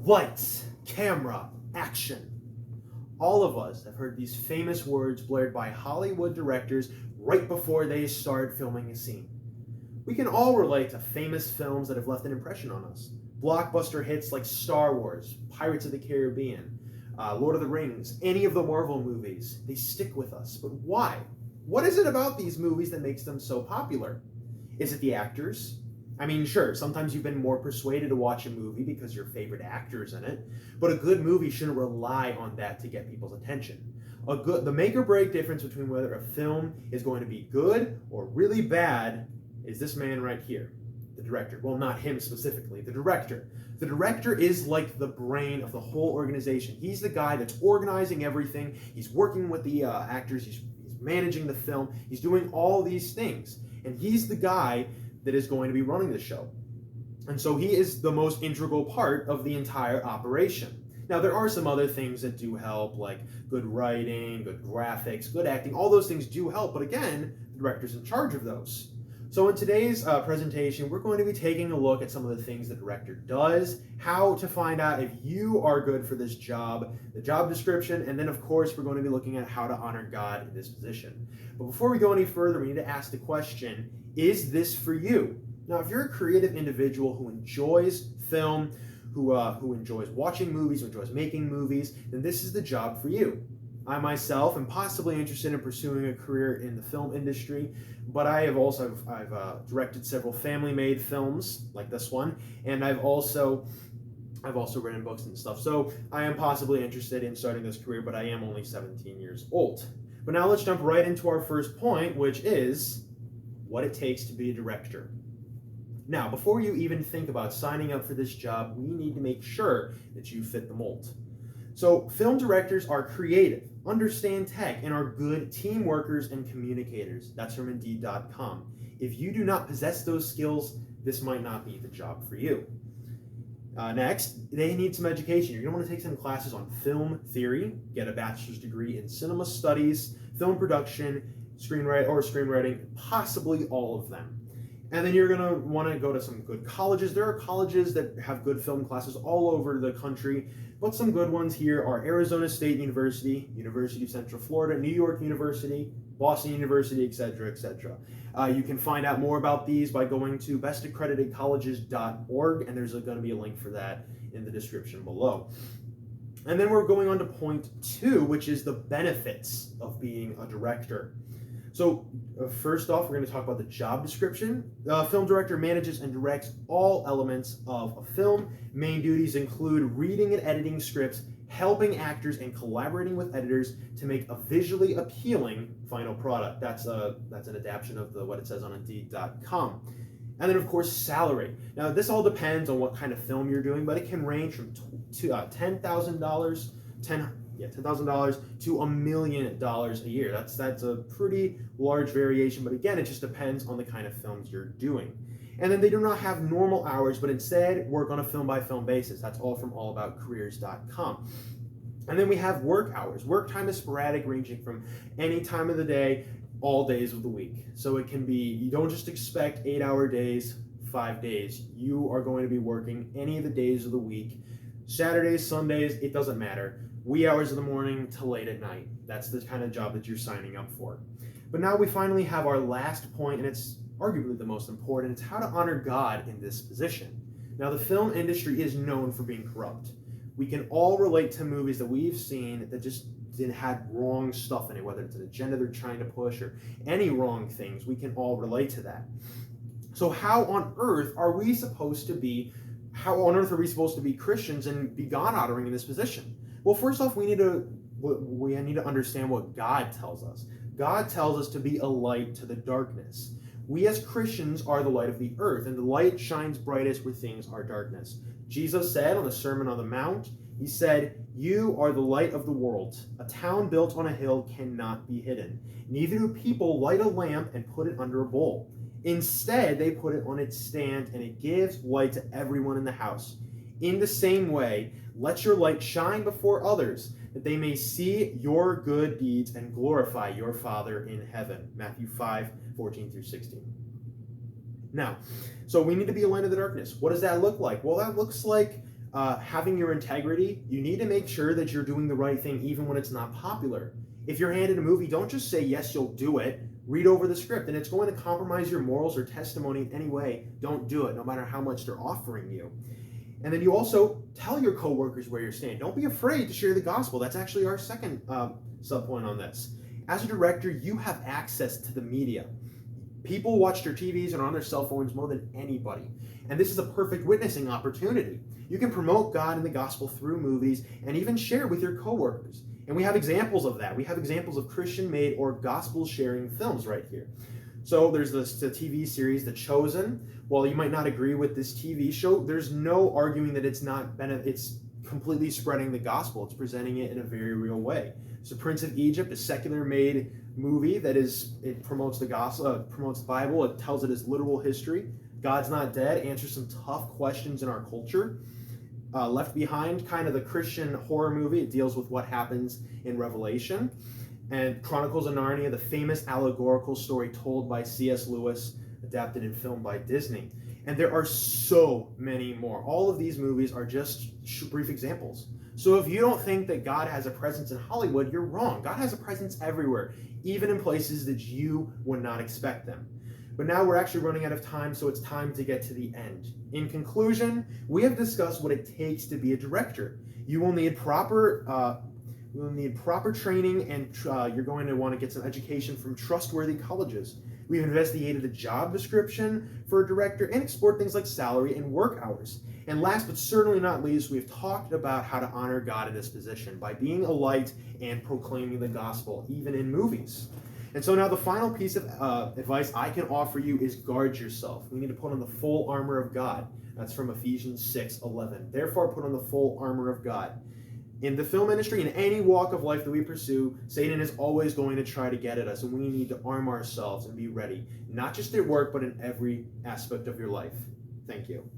Lights, camera, action. All of us have heard these famous words blared by Hollywood directors right before they start filming a scene. We can all relate to famous films that have left an impression on us. Blockbuster hits like Star Wars, Pirates of the Caribbean, Lord of the Rings, any of the Marvel movies. They stick with us. But why? What is it about these movies that makes them so popular? Is it the actors? I mean, sure, sometimes you've been more persuaded to watch a movie because your favorite actor's in it, but a good movie shouldn't rely on that to get people's attention. The make or break difference between whether a film is going to be good or really bad is this man right here, the director. Well, not him specifically, the director. The director is like the brain of the whole organization. He's the guy that's organizing everything. He's working with the actors. He's managing the film. He's doing all these things. And he's the guy that is going to be running the show. And so he is the most integral part of the entire operation. Now, there are some other things that do help, like good writing, good graphics, good acting. All those things do help, but again, the director's in charge of those. So in today's presentation, we're going to be taking a look at some of the things the director does, how to find out if you are good for this job, the job description, and then of course we're going to be looking at how to honor God in this position. But before we go any further, we need to ask the question, is this for you? Now, if you're a creative individual who enjoys film, who enjoys watching movies, who enjoys making movies, then this is the job for you. I myself am possibly interested in pursuing a career in the film industry, but I've directed several family-made films like this one, and I've also written books and stuff. So I am possibly interested in starting this career, but I am only 17 years old. But now let's jump right into our first point, which is what it takes to be a director. Now, before you even think about signing up for this job, we need to make sure that you fit the mold. So film directors are creative, understand tech, and are good team workers and communicators. That's from Indeed.com. If you do not possess those skills, this might not be the job for you. Next, they need some education. You're going to want to take some classes on film theory, get a bachelor's degree in cinema studies, film production, screenwriting, possibly all of them. And then you're going to want to go to some good colleges. There are colleges that have good film classes all over the country, but some good ones here are Arizona State University, University of Central Florida, New York University, Boston University, etc., etc. You can find out more about these by going to bestaccreditedcolleges.org, and there's going to be a link for that in the description below. And then we're going on to point 2, which is the benefits of being a director. So first off, we're going to talk about the job description. The film director manages and directs all elements of a film. Main duties include reading and editing scripts, helping actors, and collaborating with editors to make a visually appealing final product. That's an adaptation of what it says on Indeed.com. And then, of course, salary. Now, this all depends on what kind of film you're doing, but it can range from $10,000 to $1 million a year. That's a pretty large variation, but again, it just depends on the kind of films you're doing. And then they do not have normal hours, but instead work on a film-by-film basis. That's all from allaboutcareers.com. And then we have work hours. Work time is sporadic, ranging from any time of the day, all days of the week. So it can be, you don't just expect 8-hour days, 5 days. You are going to be working any of the days of the week. Saturdays, Sundays, it doesn't matter. Wee hours of the morning to late at night. That's the kind of job that you're signing up for. But now we finally have our last point, and it's arguably the most important. It's how to honor God in this position. Now, the film industry is known for being corrupt. We can all relate to movies that we've seen that just had wrong stuff in it, whether it's an agenda they're trying to push or any wrong things. We can all relate to that. So how on earth are we supposed to be Christians and be God honoring in this position? Well, first off, we need to understand what God tells us. God tells us to be a light to the darkness. We as Christians are the light of the earth, and the light shines brightest where things are darkness. Jesus said on the Sermon on the Mount, he said, "You are the light of the world. A town built on a hill cannot be hidden. Neither do people light a lamp and put it under a bowl. Instead, they put it on its stand, and it gives light to everyone in the house. In the same way, let your light shine before others, that they may see your good deeds and glorify your Father in heaven." Matthew 5:14-16. Now, so we need to be a light of the darkness. What does that look like? Well, that looks like having your integrity, you need to make sure that you're doing the right thing even when it's not popular. If you're handed a movie, don't just say, yes, you'll do it. Read over the script, and it's going to compromise your morals or testimony in any way. Don't do it, no matter how much they're offering you. And then you also tell your coworkers where you stand. Don't be afraid to share the gospel. That's actually our second subpoint on this. As a director, you have access to the media. People watch their TVs and are on their cell phones more than anybody. And this is a perfect witnessing opportunity. You can promote God and the gospel through movies and even share with your coworkers. And we have examples of that. We have examples of Christian-made or gospel-sharing films right here. So there's the TV series, The Chosen. While you might not agree with this TV show, there's no arguing that it's completely spreading the gospel. It's presenting it in a very real way. So Prince of Egypt, a secular-made movie that it promotes the gospel, promotes the Bible. It tells it as literal history. God's Not Dead answers some tough questions in our culture. Left Behind, kind of the Christian horror movie. It deals with what happens in Revelation. And Chronicles of Narnia, the famous allegorical story told by C.S. Lewis, adapted and filmed by Disney. And there are so many more. All of these movies are just brief examples. So if you don't think that God has a presence in Hollywood, you're wrong. God has a presence everywhere, even in places that you would not expect them. But now we're actually running out of time, so it's time to get to the end. In conclusion, we have discussed what it takes to be a director. You will need proper training, and you're going to want to get some education from trustworthy colleges. We've investigated the job description for a director and explored things like salary and work hours. And last but certainly not least, we've talked about how to honor God in this position by being a light and proclaiming the gospel, even in movies. And so now the final piece of advice I can offer you is guard yourself. We need to put on the full armor of God. That's from Ephesians 6:11. Therefore, put on the full armor of God. In the film industry, in any walk of life that we pursue, Satan is always going to try to get at us, and we need to arm ourselves and be ready, not just at work, but in every aspect of your life. Thank you.